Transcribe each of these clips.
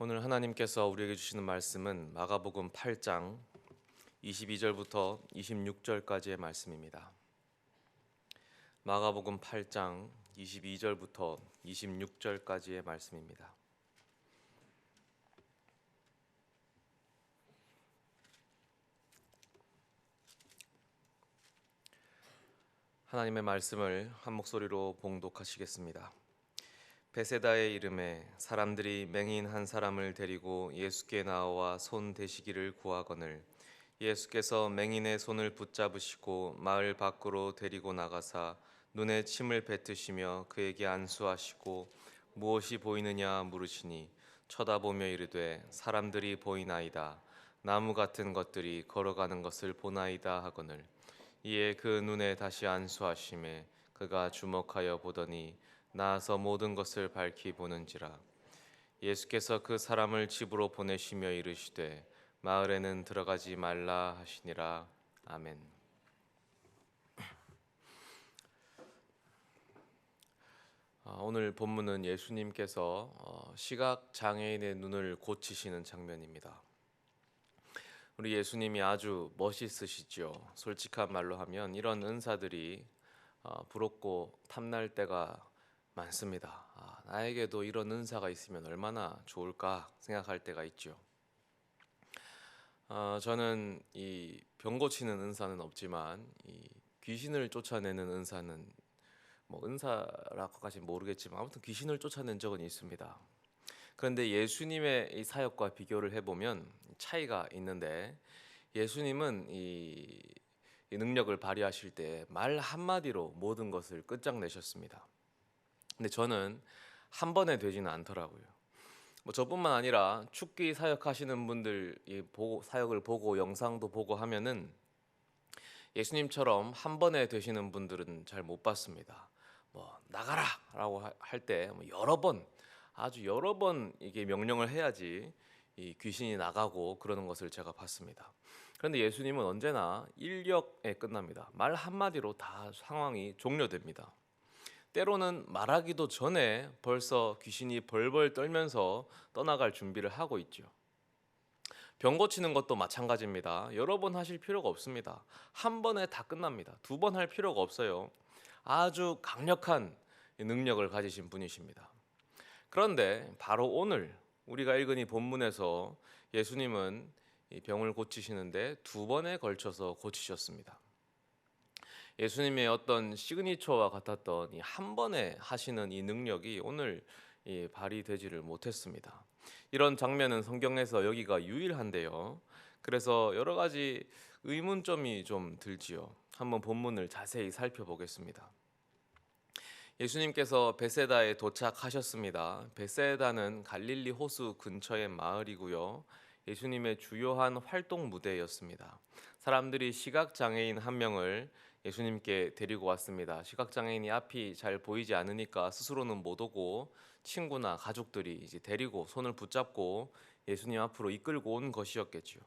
오늘 하나님께서 우리에게 주시는 말씀은 마가복음 8장 22절부터 26절까지의 말씀입니다. 마가복음 8장 22절부터 26절까지의 말씀입니다. 하나님의 말씀을 한 목소리로 봉독하시겠습니다. 베세다의 이름에 사람들이 맹인 한 사람을 데리고 예수께 나와 손 대시기를 구하거늘 예수께서 맹인의 손을 붙잡으시고 마을 밖으로 데리고 나가사 눈에 침을 뱉으시며 그에게 안수하시고 무엇이 보이느냐 물으시니 쳐다보며 이르되 사람들이 보이나이다. 나무 같은 것들이 걸어가는 것을 보나이다 하거늘 이에 그 눈에 다시 안수하심에 그가 주목하여 보더니 나아서 모든 것을 밝히 보는지라. 예수께서 그 사람을 집으로 보내시며 이르시되 마을에는 들어가지 말라 하시니라. 아멘. 오늘 본문은 예수님께서 시각 장애인의 눈을 고치시는 장면입니다. 우리 예수님이 아주 멋있으시죠. 솔직한 말로 하면 이런 은사들이 부럽고 탐날 때가 많습니다. 나에게도 이런 은사가 있으면 얼마나 좋을까 생각할 때가 있죠. 저는 이 병 고치는 은사는 없지만 이 귀신을 쫓아내는 은사는 뭐 은사라고까지는 모르겠지만 아무튼 귀신을 쫓아낸 적은 있습니다. 그런데 예수님의 이 사역과 비교를 해보면 차이가 있는데 예수님은 이 능력을 발휘하실 때 말 한마디로 모든 것을 끝장내셨습니다. 근데 저는 한 번에 되지는 않더라고요. 뭐 저뿐만 아니라 축기 사역하시는 분들 사역을 보고 영상도 보고 하면은 예수님처럼 한 번에 되시는 분들은 잘 못 봤습니다. 뭐 나가라라고 할 때 여러 번 아주 여러 번 이게 명령을 해야지 이 귀신이 나가고 그러는 것을 제가 봤습니다. 그런데 예수님은 언제나 인력에 끝납니다. 말 한마디로 다 상황이 종료됩니다. 때로는 말하기도 전에 벌써 귀신이 벌벌 떨면서 떠나갈 준비를 하고 있죠. 병 고치는 것도 마찬가지입니다. 여러 번 하실 필요가 없습니다. 한 번에 다 끝납니다. 두 번 할 필요가 없어요. 아주 강력한 능력을 가지신 분이십니다. 그런데 바로 오늘 우리가 읽은 이 본문에서 예수님은 이 병을 고치시는데 두 번에 걸쳐서 고치셨습니다. 예수님의 어떤 시그니처와 같았던 이 한 번에 하시는 이 능력이 오늘 발휘되지를 못했습니다. 이런 장면은 성경에서 여기가 유일한데요. 그래서 여러 가지 의문점이 좀 들지요. 한번 본문을 자세히 살펴보겠습니다. 예수님께서 베세다에 도착하셨습니다. 베세다는 갈릴리 호수 근처의 마을이고요. 예수님의 주요한 활동 무대였습니다. 사람들이 시각장애인 한 명을 예수님께 데리고 왔습니다. 시각장애인이 앞이 잘 보이지 않으니까 스스로는 못 오고 친구나 가족들이 이제 데리고 손을 붙잡고 예수님 앞으로 이끌고 온 것이었겠지요.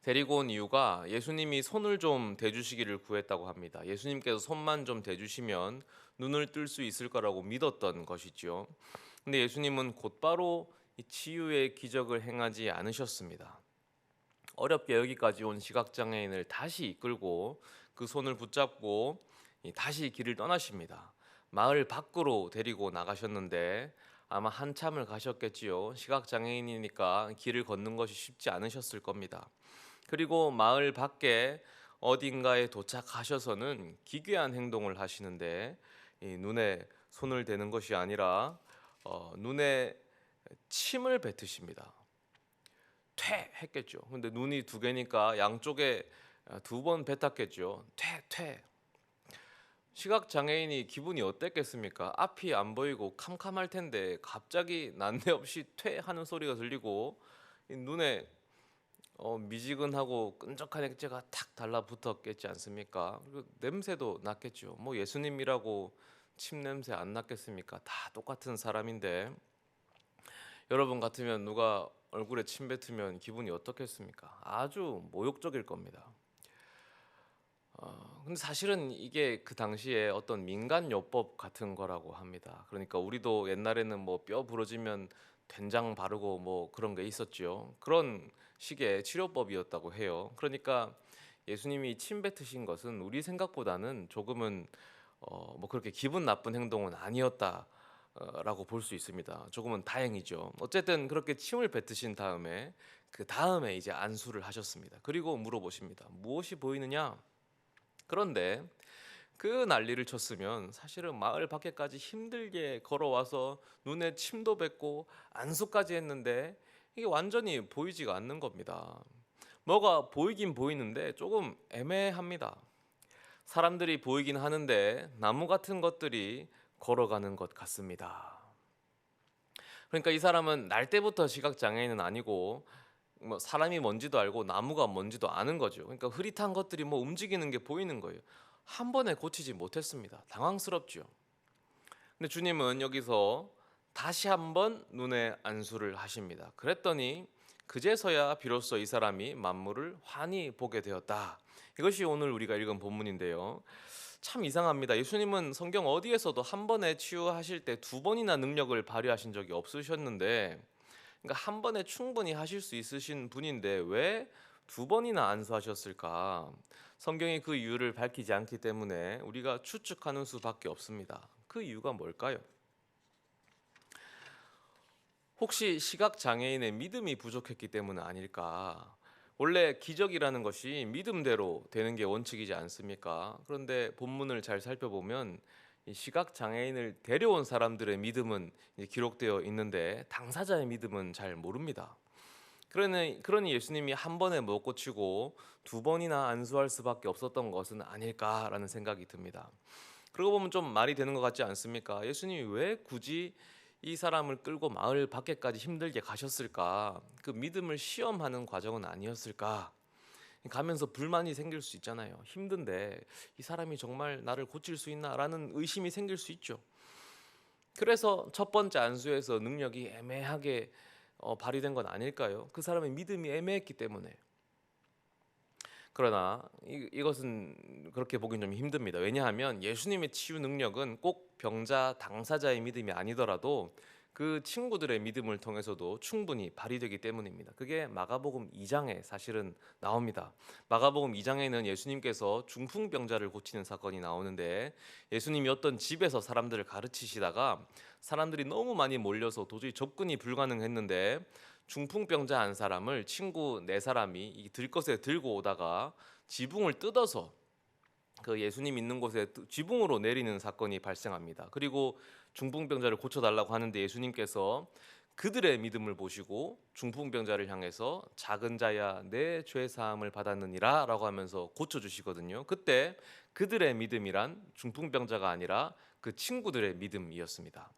데리고 온 이유가 예수님이 손을 좀 대주시기를 구했다고 합니다. 예수님께서 손만 좀 대주시면 눈을 뜰 수 있을 거라고 믿었던 것이죠. 근데 예수님은 곧바로 이 치유의 기적을 행하지 않으셨습니다. 어렵게 여기까지 온 시각장애인을 다시 이끌고 그 손을 붙잡고 다시 길을 떠나십니다. 마을 밖으로 데리고 나가셨는데 아마 한참을 가셨겠지요. 시각장애인이니까 길을 걷는 것이 쉽지 않으셨을 겁니다. 그리고 마을 밖에 어딘가에 도착하셔서는 기괴한 행동을 하시는데 눈에 손을 대는 것이 아니라 눈에 침을 뱉으십니다. 퇴 했겠죠. 근데 눈이 두 개니까 양쪽에 두 번 뱉었겠죠. 퇴. 시각 장애인이 기분이 어땠겠습니까? 앞이 안 보이고 캄캄할 텐데 갑자기 난데없이 퇴 하는 소리가 들리고 눈에 미지근하고 끈적한 액체가 탁 달라붙었겠지 않습니까? 그리고 냄새도 났겠죠. 뭐 예수님이라고 침 냄새 안 났겠습니까? 다 똑같은 사람인데 여러분 같으면 누가 얼굴에 침 뱉으면 기분이 어떻겠습니까? 아주 모욕적일 겁니다. 근데 사실은 이게 그 당시에 어떤 민간요법 같은 거라고 합니다. 그러니까 우리도 옛날에는 뭐 뼈 부러지면 된장 바르고 뭐 그런 게 있었지요. 그런 식의 치료법이었다고 해요. 그러니까 예수님이 침 뱉으신 것은 우리 생각보다는 조금은 뭐 그렇게 기분 나쁜 행동은 아니었다. 라고 볼 수 있습니다. 조금은 다행이죠. 어쨌든 그렇게 침을 뱉으신 다음에 그 다음에 이제 안수를 하셨습니다. 그리고 물어보십니다. 무엇이 보이느냐? 그런데 그 난리를 쳤으면 사실은 마을 밖에까지 힘들게 걸어와서 눈에 침도 뱉고 안수까지 했는데 이게 완전히 보이지가 않는 겁니다. 뭐가 보이긴 보이는데 조금 애매합니다. 사람들이 보이긴 하는데 나무 같은 것들이 걸어가는 것 같습니다. 그러니까 이 사람은 날 때부터 시각 장애인은 아니고 뭐 사람이 뭔지도 알고 나무가 뭔지도 아는 거죠. 그러니까 흐릿한 것들이 뭐 움직이는 게 보이는 거예요. 한 번에 고치지 못했습니다. 당황스럽죠. 근데 주님은 여기서 다시 한번 눈에 안수를 하십니다. 그랬더니 그제서야 비로소 이 사람이 만물을 환히 보게 되었다. 이것이 오늘 우리가 읽은 본문인데요. 참 이상합니다. 예수님은 성경 어디에서도 한 번에 치유하실 때 두 번이나 능력을 발휘하신 적이 없으셨는데, 그러니까 한 번에 충분히 하실 수 있으신 분인데 왜 두 번이나 안수하셨을까? 성경이 그 이유를 밝히지 않기 때문에 우리가 추측하는 수밖에 없습니다. 그 이유가 뭘까요? 혹시 시각 장애인의 믿음이 부족했기 때문은 아닐까? 원래 기적이라는 것이 믿음대로 되는 게 원칙이지 않습니까? 그런데 본문을 잘 살펴보면 이 시각 장애인을 데려온 사람들의 믿음은 이제 기록되어 있는데 당사자의 믿음은 잘 모릅니다. 그러니 예수님이 한 번에 못 고치고 두 번이나 안수할 수밖에 없었던 것은 아닐까라는 생각이 듭니다. 그러고 보면 좀 말이 되는 것 같지 않습니까? 예수님이 왜 굳이 이 사람을 끌고 마을 밖에까지 힘들게 가셨을까? 그 믿음을 시험하는 과정은 아니었을까? 가면서 불만이 생길 수 있잖아요. 힘든데 이 사람이 정말 나를 고칠 수 있나라는 의심이 생길 수 있죠. 그래서 첫 번째 안수에서 능력이 애매하게 발휘된 건 아닐까요? 그 사람의 믿음이 애매했기 때문에. 그러나 이것은 그렇게 보긴 좀 힘듭니다. 왜냐하면 예수님의 치유 능력은 꼭 병자 당사자의 믿음이 아니더라도 그 친구들의 믿음을 통해서도 충분히 발휘되기 때문입니다. 그게 마가복음 2장에 사실은 나옵니다. 마가복음 2장에는 예수님께서 중풍병자를 고치는 사건이 나오는데, 예수님이 어떤 집에서 사람들을 가르치시다가 사람들이 너무 많이 몰려서 도저히 접근이 불가능했는데 중풍병자 한 사람을 친구 네 사람이 이 들것에 들고 오다가 지붕을 뜯어서 그 예수님 있는 곳에 지붕으로 내리는 사건이 발생합니다. 그리고 중풍병자를 고쳐달라고 하는데 예수님께서 그들의 믿음을 보시고 중풍병자를 향해서 작은 자야 내 죄 사함을 받았느니라 라고 하면서 고쳐주시거든요. 그때 그들의 믿음이란 중풍병자가 아니라 그 친구들의 믿음이었습니다.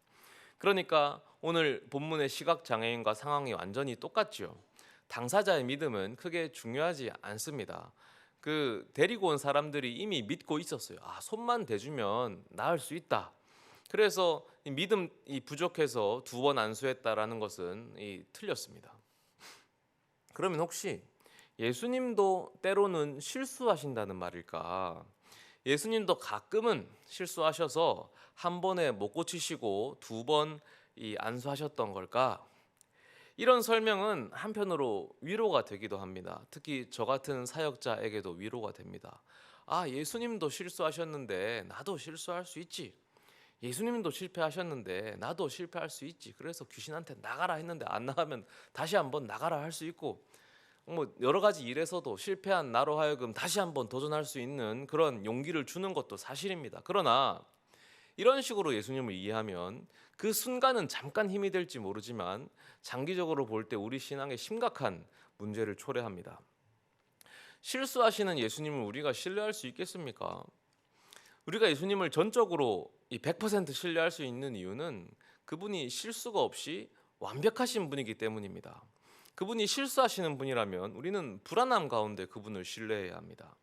그러니까 오늘 본문의 시각장애인과 상황이 완전히 똑같죠. 당사자의 믿음은 크게 중요하지 않습니다. 그 데리고 온 사람들이 이미 믿고 있었어요. 아, 손만 대주면 나을 수 있다. 그래서 이 믿음이 부족해서 두 번 안수했다라는 것은 틀렸습니다. 그러면 혹시 예수님도 때로는 실수하신다는 말일까? 예수님도 가끔은 실수하셔서 한 번에 못 고치시고 두 번 안수하셨던 걸까? 이런 설명은 한편으로 위로가 되기도 합니다. 특히 저 같은 사역자에게도 위로가 됩니다. 아, 예수님도 실수하셨는데 나도 실수할 수 있지. 예수님도 실패하셨는데 나도 실패할 수 있지. 그래서 귀신한테 나가라 했는데 안 나가면 다시 한번 나가라 할 수 있고, 뭐 여러 가지 일에서도 실패한 나로 하여금 다시 한번 도전할 수 있는 그런 용기를 주는 것도 사실입니다. 그러나 이런 식으로 예수님을 이해하면 그 순간은 잠깐 힘이 될지 모르지만 장기적으로 볼 때 우리 신앙에 심각한 문제를 초래합니다. 실수하시는 예수님을 우리가 신뢰할 수 있겠습니까? 우리가 예수님을 전적으로 100% 신뢰할 수 있는 이유는 그분이 실수가 없이 완벽하신 분이기 때문입니다. 그분이 실수하시는 분이라면 우리는 불안함 가운데 그분을 신뢰해야 합니다.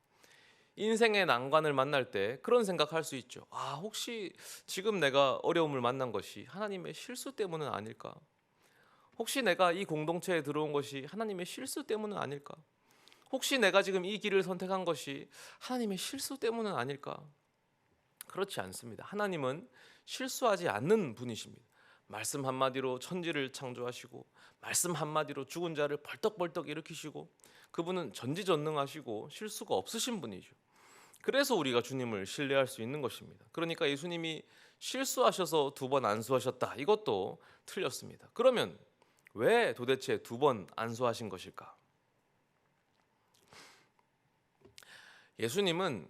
인생의 난관을 만날 때 그런 생각할 수 있죠. 아, 혹시 지금 내가 어려움을 만난 것이 하나님의 실수 때문은 아닐까? 혹시 내가 이 공동체에 들어온 것이 하나님의 실수 때문은 아닐까? 혹시 내가 지금 이 길을 선택한 것이 하나님의 실수 때문은 아닐까? 그렇지 않습니다. 하나님은 실수하지 않는 분이십니다. 말씀 한마디로 천지를 창조하시고 말씀 한마디로 죽은 자를 벌떡벌떡 일으키시고 그분은 전지전능하시고 실수가 없으신 분이죠. 그래서 우리가 주님을 신뢰할 수 있는 것입니다. 그러니까 예수님이 실수하셔서 2번 안수하셨다, 이것도 틀렸습니다. 그러면 왜 도대체 2번 안수하신 것일까? 예수님은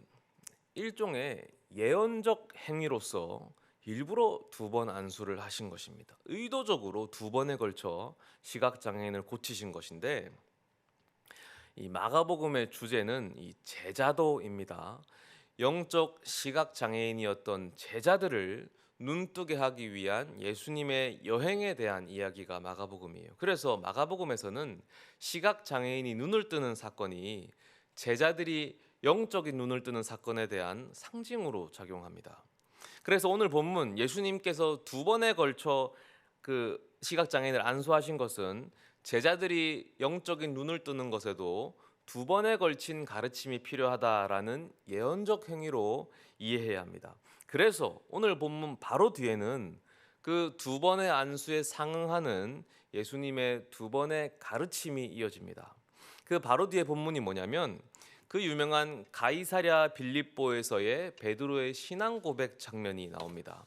일종의 예언적 행위로서 일부러 2번 안수를 하신 것입니다. 의도적으로 2번에 걸쳐 시각장애인을 고치신 것인데, 이 마가복음의 주제는 이 제자도입니다. 영적 시각장애인이었던 제자들을 눈뜨게 하기 위한 예수님의 여행에 대한 이야기가 마가복음이에요. 그래서 마가복음에서는 시각장애인이 눈을 뜨는 사건이 제자들이 영적인 눈을 뜨는 사건에 대한 상징으로 작용합니다. 그래서 오늘 본문 예수님께서 2번에 걸쳐 그 시각장애인을 안수하신 것은 제자들이 영적인 눈을 뜨는 것에도 2번에 걸친 가르침이 필요하다라는 예언적 행위로 이해해야 합니다. 그래서 오늘 본문 바로 뒤에는 그 2번의 안수에 상응하는 예수님의 2번의 가르침이 이어집니다. 그 바로 뒤에 본문이 뭐냐면 그 유명한 가이사랴 빌립보에서의 베드로의 신앙 고백 장면이 나옵니다.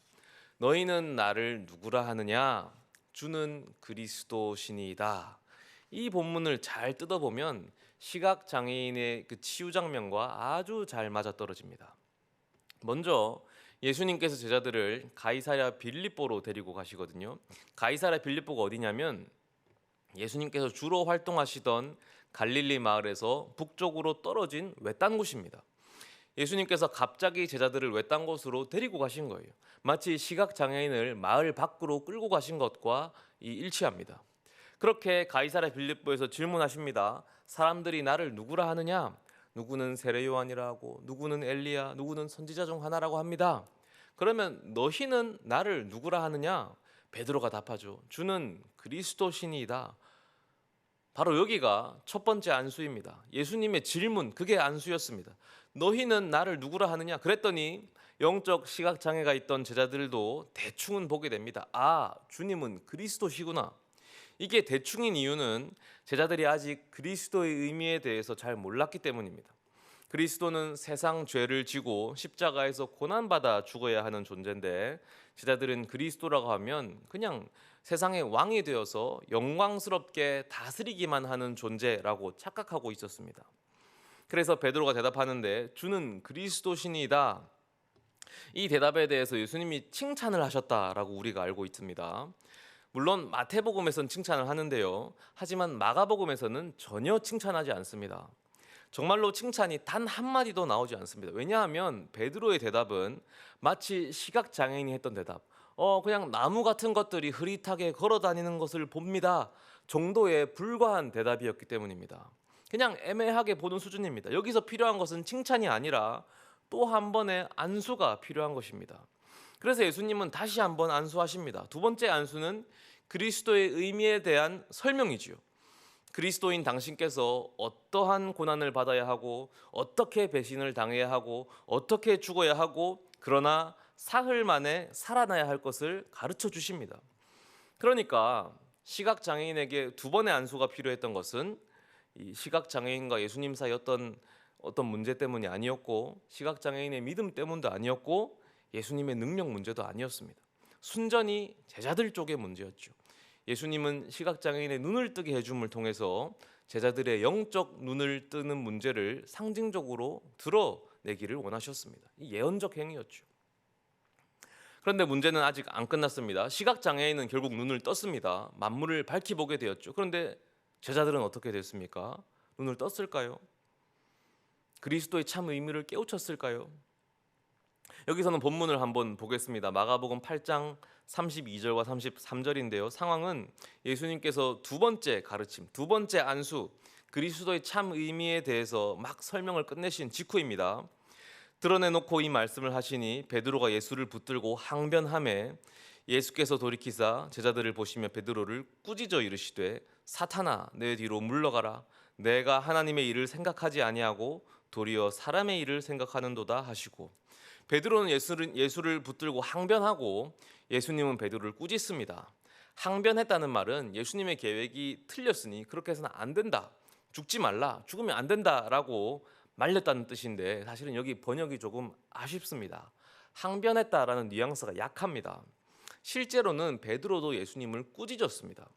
너희는 나를 누구라 하느냐? 주는 그리스도시니이다. 이 본문을 잘 뜯어보면 시각 장애인의 그 치유 장면과 아주 잘 맞아떨어집니다. 먼저 예수님께서 제자들을 가이사랴 빌립보로 데리고 가시거든요. 가이사랴 빌립보가 어디냐면 예수님께서 주로 활동하시던 갈릴리 마을에서 북쪽으로 떨어진 외딴 곳입니다. 예수님께서 갑자기 제자들을 외딴 곳으로 데리고 가신 거예요. 마치 시각장애인을 마을 밖으로 끌고 가신 것과 일치합니다. 그렇게 가이사랴 빌립보에서 질문하십니다. 사람들이 나를 누구라 하느냐? 누구는 세례 요한이라 하고 누구는 엘리야, 누구는 선지자 중 하나라고 합니다. 그러면 너희는 나를 누구라 하느냐? 베드로가 답하죠. 주는 그리스도시니이다. 바로 여기가 첫 번째 안수입니다. 예수님의 질문, 그게 안수였습니다. 너희는 나를 누구라 하느냐? 그랬더니 영적 시각장애가 있던 제자들도 대충은 보게 됩니다. 아, 주님은 그리스도시구나. 이게 대충인 이유는 제자들이 아직 그리스도의 의미에 대해서 잘 몰랐기 때문입니다. 그리스도는 세상 죄를 지고 십자가에서 고난받아 죽어야 하는 존재인데 제자들은 그리스도라고 하면 그냥 세상의 왕이 되어서 영광스럽게 다스리기만 하는 존재라고 착각하고 있었습니다. 그래서 베드로가 대답하는데 주는 그리스도시니이다. 이 대답에 대해서 예수님이 칭찬을 하셨다라고 우리가 알고 있습니다. 물론 마태복음에서는 칭찬을 하는데요. 하지만 마가복음에서는 전혀 칭찬하지 않습니다. 정말로 칭찬이 단 한마디도 나오지 않습니다. 왜냐하면 베드로의 대답은 마치 시각장애인이 했던 대답, 그냥 나무 같은 것들이 흐릿하게 걸어다니는 것을 봅니다 정도에 불과한 대답이었기 때문입니다. 그냥 애매하게 보는 수준입니다. 여기서 필요한 것은 칭찬이 아니라 또 한 번의 안수가 필요한 것입니다. 그래서 예수님은 다시 한번 안수하십니다. 2번째 안수는 그리스도의 의미에 대한 설명이지요. 그리스도인 당신께서 어떠한 고난을 받아야 하고 어떻게 배신을 당해야 하고 어떻게 죽어야 하고 그러나 사흘 만에 살아나야 할 것을 가르쳐 주십니다. 그러니까 시각장애인에게 2번의 안수가 필요했던 것은 이 시각장애인과 예수님 사이 어떤 문제 때문이 아니었고 시각장애인의 믿음 때문도 아니었고 예수님의 능력 문제도 아니었습니다. 순전히 제자들 쪽의 문제였죠. 예수님은 시각장애인의 눈을 뜨게 해줌을 통해서 제자들의 영적 눈을 뜨는 문제를 상징적으로 드러내기를 원하셨습니다. 이 예언적 행위였죠. 그런데 문제는 아직 안 끝났습니다. 시각장애인은 결국 눈을 떴습니다. 만물을 밝히 보게 되었죠. 그런데 제자들은 어떻게 됐습니까? 눈을 떴을까요? 그리스도의 참 의미를 깨우쳤을까요? 여기서는 본문을 한번 보겠습니다. 마가복음 8장 32절과 33절인데요. 상황은 예수님께서 2번째 가르침, 2번째 안수, 그리스도의 참 의미에 대해서 막 설명을 끝내신 직후입니다. 드러내놓고 이 말씀을 하시니 베드로가 예수를 붙들고 항변하매 예수께서 돌이키사 제자들을 보시며 베드로를 꾸짖어 이르시되 사탄아 내 뒤로 물러가라. 내가 하나님의 일을 생각하지 아니하고 도리어 사람의 일을 생각하는도다 하시고 베드로는 예수를 붙들고 항변하고 예수님은 베드로를 꾸짖습니다. 항변했다는 말은 예수님의 계획이 틀렸으니 그렇게 해서는 안 된다. 죽지 말라. 죽으면 안 된다라고 말렸다는 뜻인데 사실은 여기 번역이 조금 아쉽습니다. 항변했다라는 뉘앙스가 약합니다. 실제로는 베드로도 예수님을 꾸짖었습니다.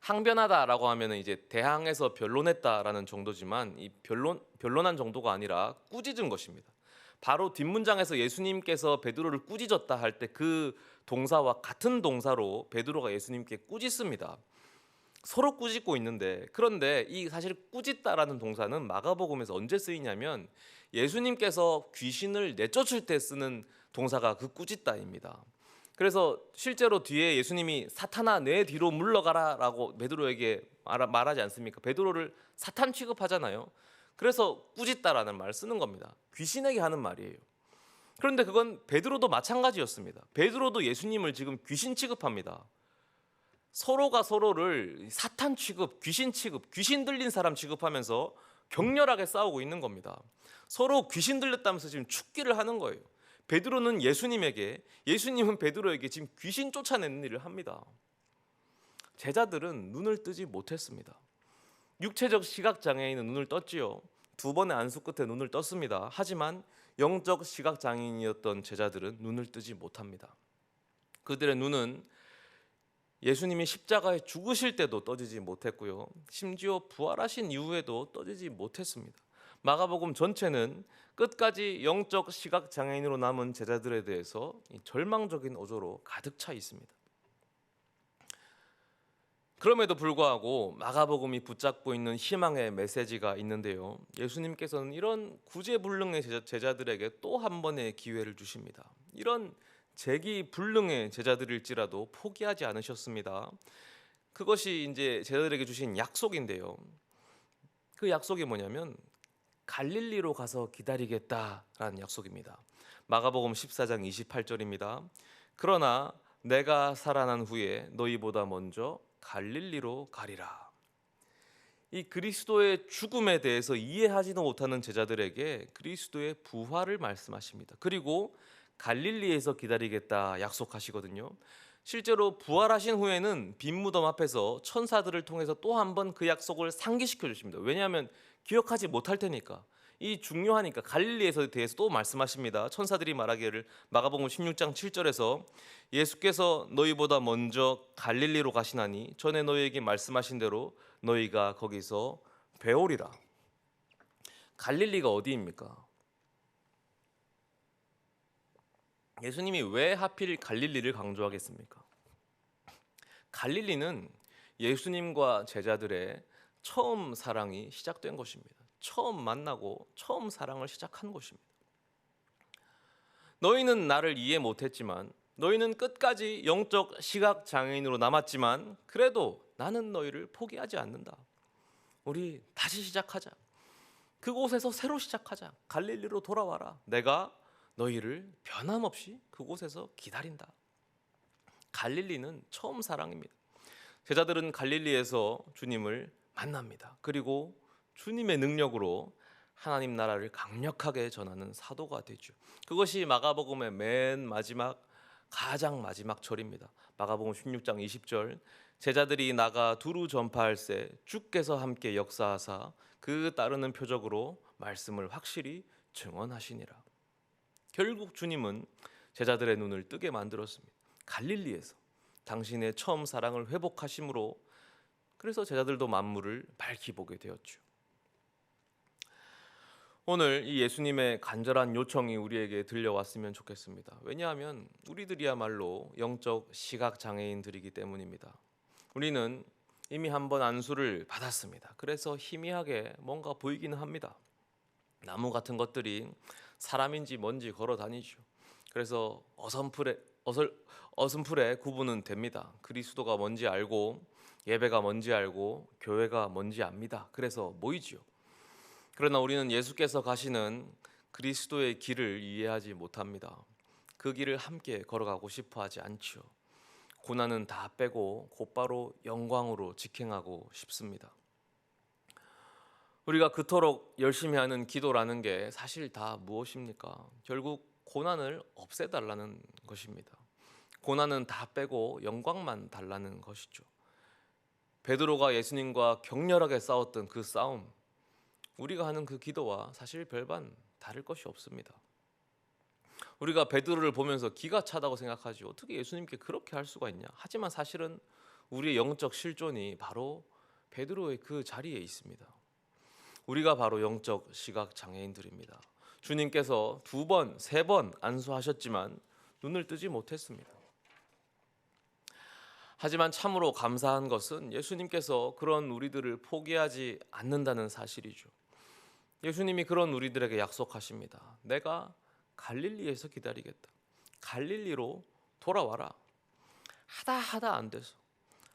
항변하다라고 하면은 이제 대항해서 변론했다라는 정도지만 이 변론한 정도가 아니라 꾸짖은 것입니다. 바로 뒷문장에서 예수님께서 베드로를 꾸짖었다 할 때 그 동사와 같은 동사로 베드로가 예수님께 꾸짖습니다. 서로 꾸짖고 있는데 그런데 이 사실 꾸짖다라는 동사는 마가복음에서 언제 쓰이냐면 예수님께서 귀신을 내쫓을 때 쓰는 동사가 그 꾸짖다입니다. 그래서 실제로 뒤에 예수님이 사탄아 내 뒤로 물러가라라고 베드로에게 말하지 않습니까? 베드로를 사탄 취급하잖아요. 그래서 꾸짖다라는 말을 쓰는 겁니다. 귀신에게 하는 말이에요. 그런데 그건 베드로도 마찬가지였습니다. 베드로도 예수님을 지금 귀신 취급합니다. 서로가 서로를 사탄 취급, 귀신 취급, 귀신 들린 사람 취급하면서 격렬하게 싸우고 있는 겁니다. 서로 귀신 들렸다면서 지금 축기를 하는 거예요. 베드로는 예수님에게, 예수님은 베드로에게 지금 귀신 쫓아내는 일을 합니다. 제자들은 눈을 뜨지 못했습니다. 육체적 시각 장애인은 눈을 떴지요. 2번의 안수 끝에 눈을 떴습니다. 하지만 영적 시각 장애인이었던 제자들은 눈을 뜨지 못합니다. 그들의 눈은 예수님이 십자가에 죽으실 때도 떠지지 못했고요. 심지어 부활하신 이후에도 떠지지 못했습니다. 마가복음 전체는 끝까지 영적 시각 장애인으로 남은 제자들에 대해서 절망적인 어조로 가득 차 있습니다. 그럼에도 불구하고 마가복음이 붙잡고 있는 희망의 메시지가 있는데요. 예수님께서는 이런 구제불능의 제자들에게 또 한 번의 기회를 주십니다. 이런 재기불능의 제자들일지라도 포기하지 않으셨습니다. 그것이 이제 제자들에게 주신 약속인데요. 그 약속이 뭐냐면 갈릴리로 가서 기다리겠다라는 약속입니다. 마가복음 14장 28절입니다. 그러나 내가 살아난 후에 너희보다 먼저 갈릴리로 가리라. 이 그리스도의 죽음에 대해서 이해하지도 못하는 제자들에게 그리스도의 부활을 말씀하십니다. 그리고 갈릴리에서 기다리겠다 약속하시거든요. 실제로 부활하신 후에는 빈 무덤 앞에서 천사들을 통해서 또 한 번 그 약속을 상기시켜 주십니다. 왜냐하면 기억하지 못할 테니까. 이 중요하니까 갈릴리에서 대해서 또 말씀하십니다. 천사들이 말하기를 마가복음 16장 7절에서 예수께서 너희보다 먼저 갈릴리로 가시나니 전에 너희에게 말씀하신 대로 너희가 거기서 배우리라. 갈릴리가 어디입니까? 예수님이 왜 하필 갈릴리를 강조하겠습니까? 갈릴리는 예수님과 제자들의 처음 사랑이 시작된 곳입니다. 처음 만나고 처음 사랑을 시작한 곳입니다. 너희는 나를 이해 못했지만, 너희는 끝까지 영적 시각 장애인으로 남았지만 그래도 나는 너희를 포기하지 않는다. 우리 다시 시작하자. 그곳에서 새로 시작하자. 갈릴리로 돌아와라. 내가 너희를 변함없이 그곳에서 기다린다. 갈릴리는 처음 사랑입니다. 제자들은 갈릴리에서 주님을 만납니다. 그리고 주님의 능력으로 하나님 나라를 강력하게 전하는 사도가 되죠. 그것이 마가복음의 맨 마지막, 가장 마지막 절입니다. 마가복음 16장 20절, 제자들이 나가 두루 전파할세 주께서 함께 역사하사 그 따르는 표적으로 말씀을 확실히 증언하시니라. 결국 주님은 제자들의 눈을 뜨게 만들었습니다. 갈릴리에서 당신의 처음 사랑을 회복하심으로, 그래서 제자들도 만물을 밝히 보게 되었죠. 오늘 이 예수님의 간절한 요청이 우리에게 들려왔으면 좋겠습니다. 왜냐하면 우리들이야말로 영적 시각 장애인들이기 때문입니다. 우리는 이미 한번 안수를 받았습니다. 그래서 희미하게 뭔가 보이기는 합니다. 나무 같은 것들이 사람인지 뭔지 걸어 다니죠. 그래서 어슴풀에 구분은 됩니다. 그리스도가 뭔지 알고, 예배가 뭔지 알고, 교회가 뭔지 압니다. 그래서 모이지요. 그러나 우리는 예수께서 가시는 그리스도의 길을 이해하지 못합니다. 그 길을 함께 걸어가고 싶어 하지 않죠. 고난은 다 빼고 곧바로 영광으로 직행하고 싶습니다. 우리가 그토록 열심히 하는 기도라는 게 사실 다 무엇입니까? 결국 고난을 없애달라는 것입니다. 고난은 다 빼고 영광만 달라는 것이죠. 베드로가 예수님과 격렬하게 싸웠던 그 싸움, 우리가 하는 그 기도와 사실 별반 다를 것이 없습니다. 우리가 베드로를 보면서 기가 차다고 생각하지 어떻게 예수님께 그렇게 할 수가 있냐? 하지만 사실은 우리의 영적 실존이 바로 베드로의 그 자리에 있습니다. 우리가 바로 영적 시각 장애인들입니다. 주님께서 2번, 3번 안수하셨지만 눈을 뜨지 못했습니다. 하지만 참으로 감사한 것은 예수님께서 그런 우리들을 포기하지 않는다는 사실이죠. 예수님이 그런 우리들에게 약속하십니다. 내가 갈릴리에서 기다리겠다. 갈릴리로 돌아와라.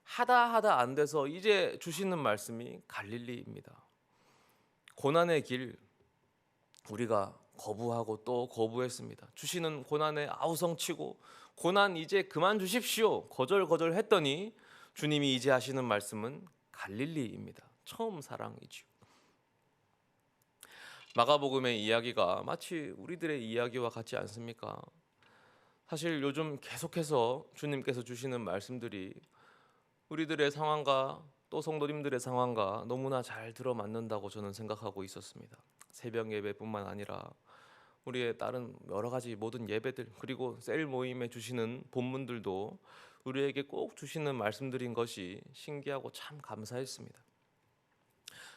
하다 안 돼서 이제 주시는 말씀이 갈릴리입니다. 고난의 길 우리가 거부하고 또 거부했습니다. 주시는 고난에 아우성치고 고난 이제 그만 주십시오. 거절거절 했더니 주님이 이제 하시는 말씀은 갈릴리입니다. 처음 사랑이죠. 마가복음의 이야기가 마치 우리들의 이야기와 같지 않습니까? 사실 요즘 계속해서 주님께서 주시는 말씀들이 우리들의 상황과 또 성도님들의 상황과 너무나 잘 들어맞는다고 저는 생각하고 있었습니다. 새벽 예배뿐만 아니라 우리의 다른 여러 가지 모든 예배들 그리고 셀 모임에 주시는 본문들도 우리에게 꼭 주시는 말씀들인 것이 신기하고 참 감사했습니다.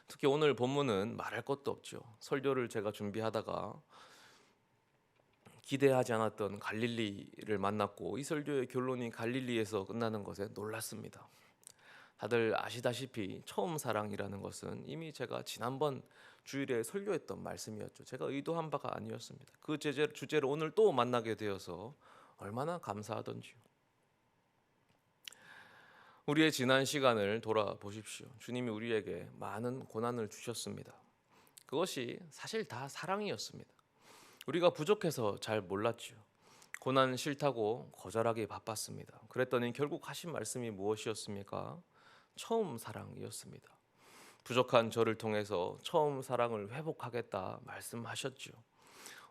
특히 오늘 본문은 말할 것도 없죠. 설교를 제가 준비하다가 기대하지 않았던 갈릴리를 만났고 이 설교의 결론이 갈릴리에서 끝나는 것에 놀랐습니다. 다들 아시다시피 처음 사랑이라는 것은 이미 제가 지난번 주일에 설교했던 말씀이었죠. 제가 의도한 바가 아니었습니다. 그 주제를 오늘 또 만나게 되어서 얼마나 감사하던지요. 우리의 지난 시간을 돌아보십시오. 주님이 우리에게 많은 고난을 주셨습니다. 그것이 사실 다 사랑이었습니다. 우리가 부족해서 잘 몰랐죠. 고난 싫다고 거절하기 바빴습니다. 그랬더니 결국 하신 말씀이 무엇이었습니까? 처음 사랑이었습니다. 부족한 저를 통해서 처음 사랑을 회복하겠다 말씀하셨죠.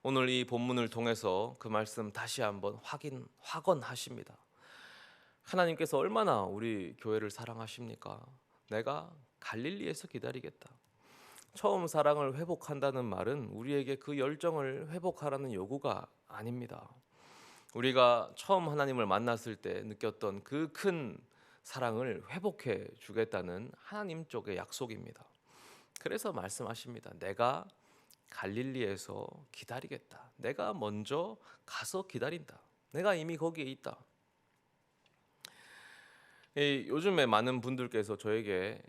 오늘 이 본문을 통해서 그 말씀 다시 한번 확언하십니다. 하나님께서 얼마나 우리 교회를 사랑하십니까? 내가 갈릴리에서 기다리겠다. 처음 사랑을 회복한다는 말은 우리에게 그 열정을 회복하라는 요구가 아닙니다. 우리가 처음 하나님을 만났을 때 느꼈던 그 큰 사랑을 회복해 주겠다는 하나님 쪽의 약속입니다. 그래서 말씀하십니다. 내가 갈릴리에서 기다리겠다. 내가 먼저 가서 기다린다. 내가 이미 거기에 있다. 요즘에 많은 분들께서 저에게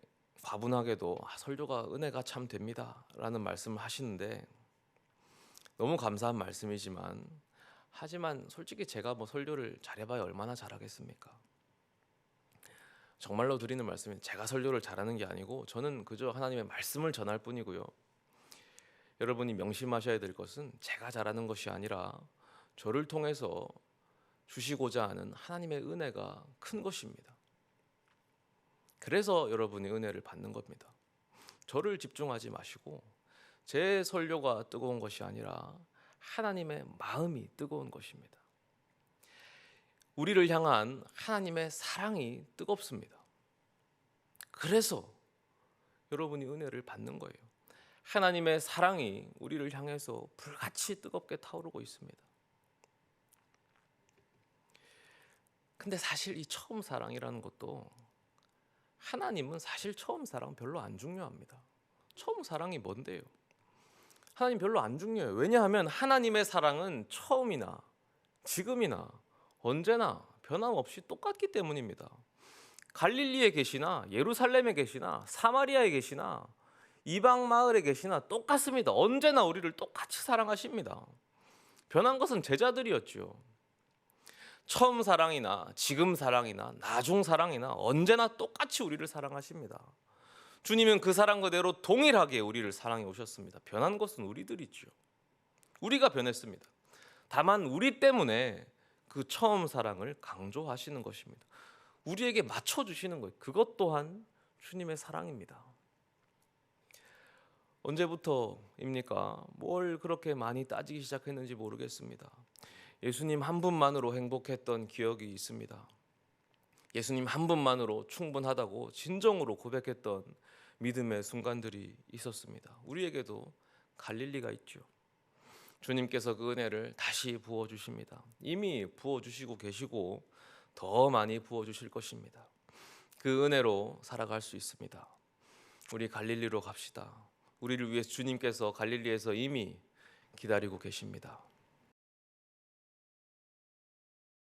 과분하게도 설교가 은혜가 참 됩니다 라는 말씀을 하시는데 너무 감사한 말씀이지만 하지만 솔직히 제가 설교를 잘해봐야 얼마나 잘하겠습니까? 정말로 드리는 말씀은 제가 설교를 잘하는 게 아니고 저는 그저 하나님의 말씀을 전할 뿐이고요. 여러분이 명심하셔야 될 것은 제가 잘하는 것이 아니라 저를 통해서 주시고자 하는 하나님의 은혜가 큰 것입니다. 그래서 여러분이 은혜를 받는 겁니다. 저를 집중하지 마시고 제 설교가 뜨거운 것이 아니라 하나님의 마음이 뜨거운 것입니다. 우리를 향한 하나님의 사랑이 뜨겁습니다. 그래서 여러분이 은혜를 받는 거예요. 하나님의 사랑이 우리를 향해서 불같이 뜨겁게 타오르고 있습니다. 근데 사실 이 처음 사랑이라는 것도 하나님은 사실 처음 사랑 별로 안 중요합니다. 처음 사랑이 뭔데요? 하나님 별로 안 중요해요. 왜냐하면 하나님의 사랑은 처음이나 지금이나 언제나 변함없이 똑같기 때문입니다. 갈릴리에 계시나 예루살렘에 계시나 사마리아에 계시나 이방 마을에 계시나 똑같습니다. 언제나 우리를 똑같이 사랑하십니다. 변한 것은 제자들이었죠. 처음 사랑이나 지금 사랑이나 나중 사랑이나 언제나 똑같이 우리를 사랑하십니다. 주님은 그 사랑 그대로 동일하게 우리를 사랑해 오셨습니다. 변한 것은 우리들이죠. 우리가 변했습니다. 다만 우리 때문에 그 처음 사랑을 강조하시는 것입니다. 우리에게 맞춰주시는 거예요. 그것 또한 주님의 사랑입니다. 언제부터입니까? 뭘 그렇게 많이 따지기 시작했는지 모르겠습니다. 예수님 한 분만으로 행복했던 기억이 있습니다. 예수님 한 분만으로 충분하다고 진정으로 고백했던 믿음의 순간들이 있었습니다. 우리에게도 갈릴리가 있죠. 주님께서 그 은혜를 다시 부어주십니다. 이미 부어주시고 계시고 더 많이 부어주실 것입니다. 그 은혜로 살아갈 수 있습니다. 우리 갈릴리로 갑시다. 우리를 위해 주님께서 갈릴리에서 이미 기다리고 계십니다.